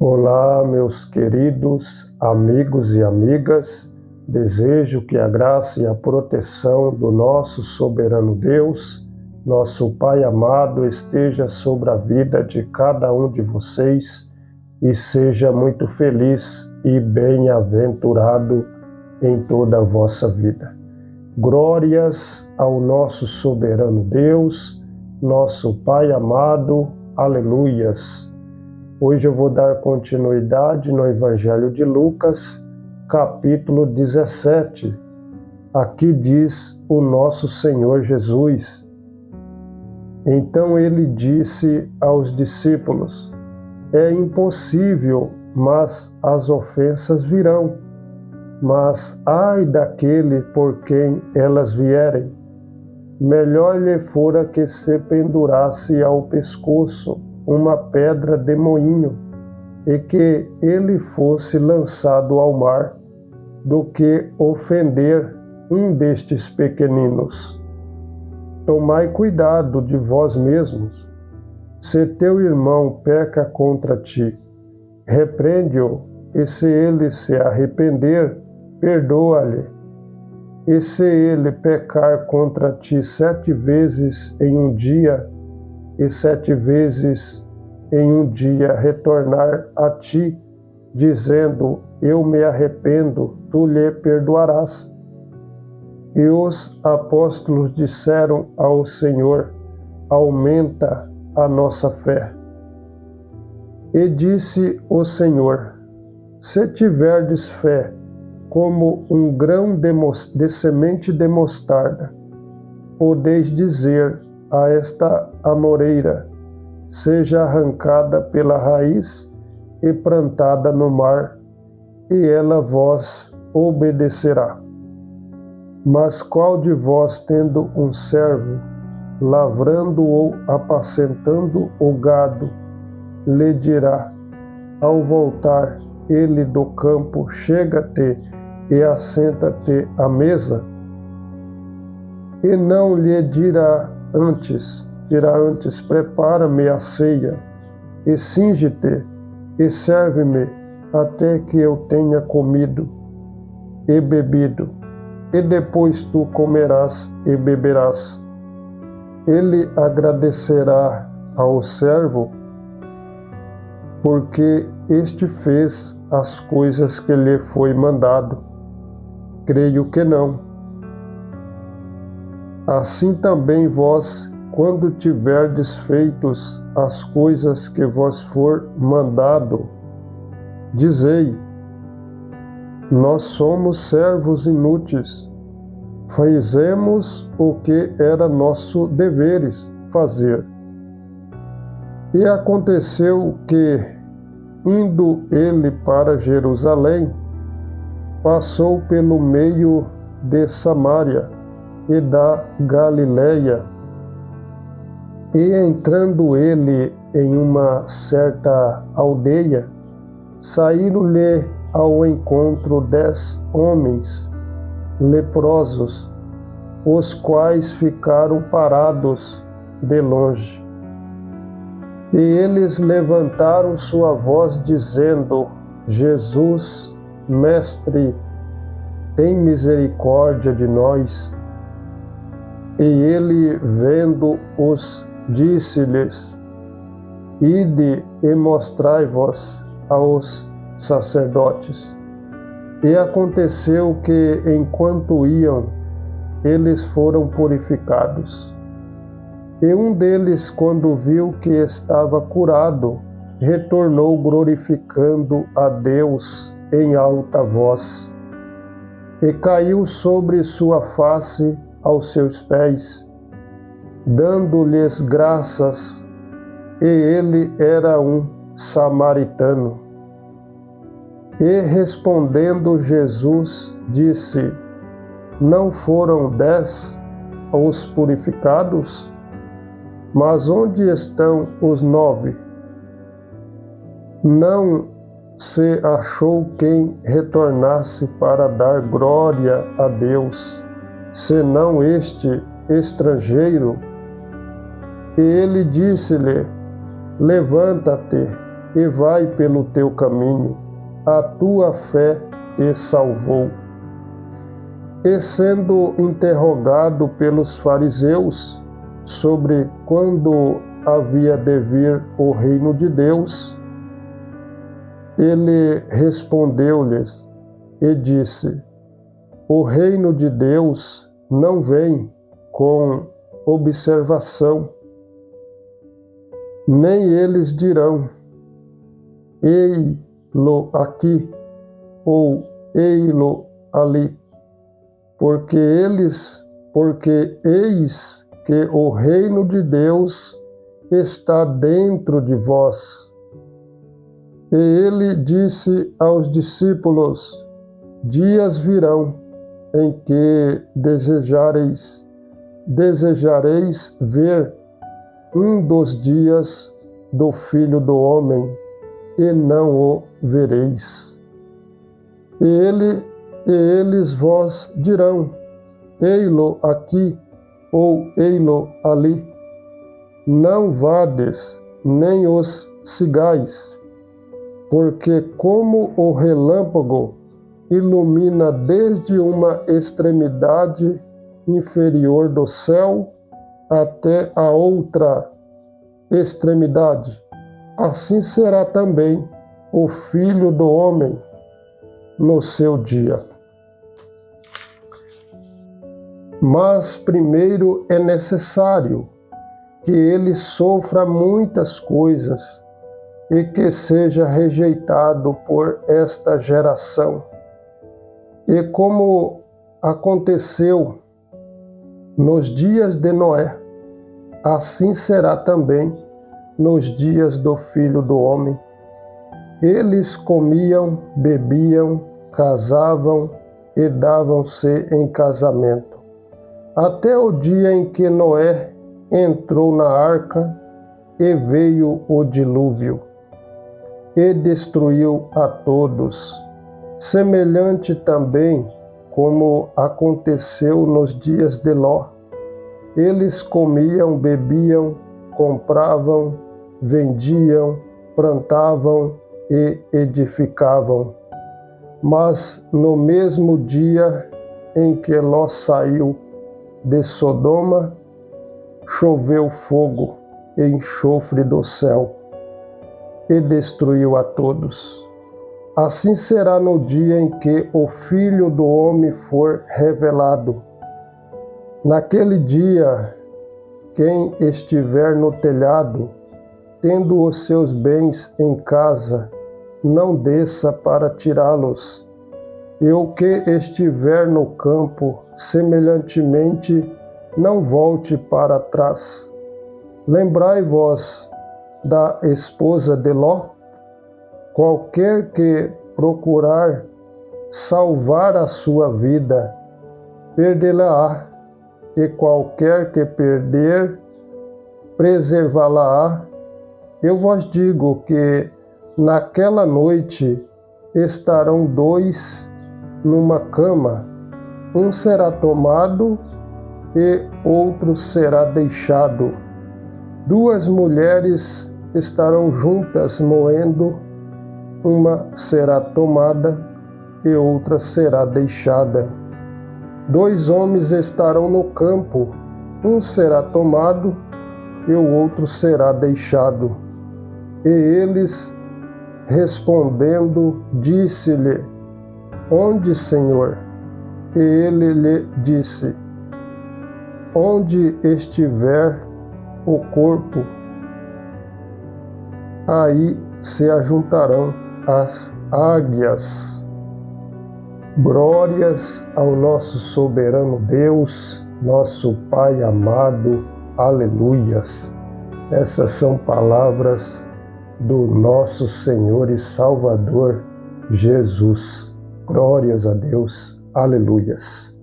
Olá, meus queridos amigos e amigas. Desejo que a graça e a proteção do nosso soberano Deus, nosso Pai amado, esteja sobre a vida de cada um de vocês e seja muito feliz e bem-aventurado em toda a vossa vida. Glórias ao nosso soberano Deus, nosso Pai amado. Aleluias. Hoje eu vou dar continuidade no Evangelho de Lucas, capítulo 17. Aqui diz o nosso Senhor Jesus: Então ele disse aos discípulos: É impossível, mas as ofensas virão. Mas ai daquele por quem elas vierem. Melhor lhe fora que se pendurasse ao pescoço uma pedra de moinho, e que ele fosse lançado ao mar, do que ofender um destes pequeninos. Tomai cuidado de vós mesmos. Se teu irmão peca contra ti, repreende-o, e se ele se arrepender, perdoa-lhe. E se ele pecar contra ti 7 vezes em um dia, e 7 vezes em um dia retornar a ti, dizendo: Eu me arrependo, tu lhe perdoarás. E os apóstolos disseram ao Senhor: Aumenta a nossa fé. E disse o Senhor: Se tiverdes fé como um grão de semente de mostarda, podeis dizer a esta amoreira: seja arrancada pela raiz e plantada no mar, e ela vos obedecerá. Mas qual de vós, tendo um servo, lavrando ou apacentando o gado, lhe dirá, ao voltar ele do campo: chega-te e assenta-te à mesa? E não lhe dirá antes, prepara-me a ceia, e cinge-te, e serve-me, até que eu tenha comido e bebido, e depois tu comerás e beberás. Ele agradecerá ao servo, porque este fez as coisas que lhe foi mandado. Creio que não. Assim também vós, quando tiverdes feitos as coisas que vos for mandado, dizei: Nós somos servos inúteis, fizemos o que era nosso deveres fazer. E aconteceu que, indo ele para Jerusalém, passou pelo meio de Samaria e da Galileia. E entrando ele em uma certa aldeia, saíram-lhe ao encontro 10 homens leprosos, os quais ficaram parados de longe. E eles levantaram sua voz, dizendo: Jesus, Mestre, tem misericórdia de nós. E ele, vendo-os, disse-lhes: Ide e mostrai-vos aos sacerdotes. E aconteceu que, enquanto iam, eles foram purificados. E um deles, quando viu que estava curado, retornou glorificando a Deus em alta voz, e caiu sobre sua face aos seus pés, dando-lhes graças, e ele era um samaritano. E respondendo Jesus, disse: Não foram 10 os purificados? Mas onde estão os 9? Não se achou quem retornasse para dar glória a Deus, senão este estrangeiro. E ele disse-lhe: Levanta-te e vai pelo teu caminho, a tua fé te salvou. E sendo interrogado pelos fariseus sobre quando havia de vir o reino de Deus, ele respondeu-lhes e disse: o reino de Deus não vem com observação, nem eles dirão: ei-lo aqui ou ei-lo ali, porque eis que o reino de Deus está dentro de vós. E ele disse aos discípulos: dias virão em que desejareis ver um dos dias do Filho do Homem, e não o vereis. E eles vos dirão: ei-lo aqui ou ei-lo ali. Não vades, nem os sigais, porque como o relâmpago ilumina desde uma extremidade inferior do céu até a outra extremidade, assim será também o Filho do Homem no seu dia. Mas primeiro é necessário que ele sofra muitas coisas e que seja rejeitado por esta geração. E como aconteceu nos dias de Noé, assim será também nos dias do Filho do Homem. Eles comiam, bebiam, casavam e davam-se em casamento, até o dia em que Noé entrou na arca e veio o dilúvio e destruiu a todos, semelhante também como aconteceu nos dias de Ló. Eles comiam, bebiam, compravam, vendiam, plantavam e edificavam. Mas no mesmo dia em que Ló saiu de Sodoma, choveu fogo e enxofre do céu e destruiu a todos. Assim será no dia em que o Filho do Homem for revelado. Naquele dia, quem estiver no telhado, tendo os seus bens em casa, não desça para tirá-los. E o que estiver no campo, semelhantemente, não volte para trás. Lembrai-vos da esposa de Ló. Qualquer que procurar salvar a sua vida, perdê-la-á, e qualquer que perder, preservá-la-á. Eu vos digo que naquela noite estarão dois numa cama, um será tomado e outro será deixado. Duas mulheres estarão juntas moendo, uma será tomada e outra será deixada. Dois homens estarão no campo, um será tomado e o outro será deixado. E eles, respondendo, disse-lhe: onde, Senhor? E ele lhe disse: onde estiver o corpo, aí se ajuntarão as águias. Glórias ao nosso soberano Deus, nosso Pai amado. Aleluias. Essas são palavras do nosso Senhor e Salvador Jesus. Glórias a Deus. Aleluias.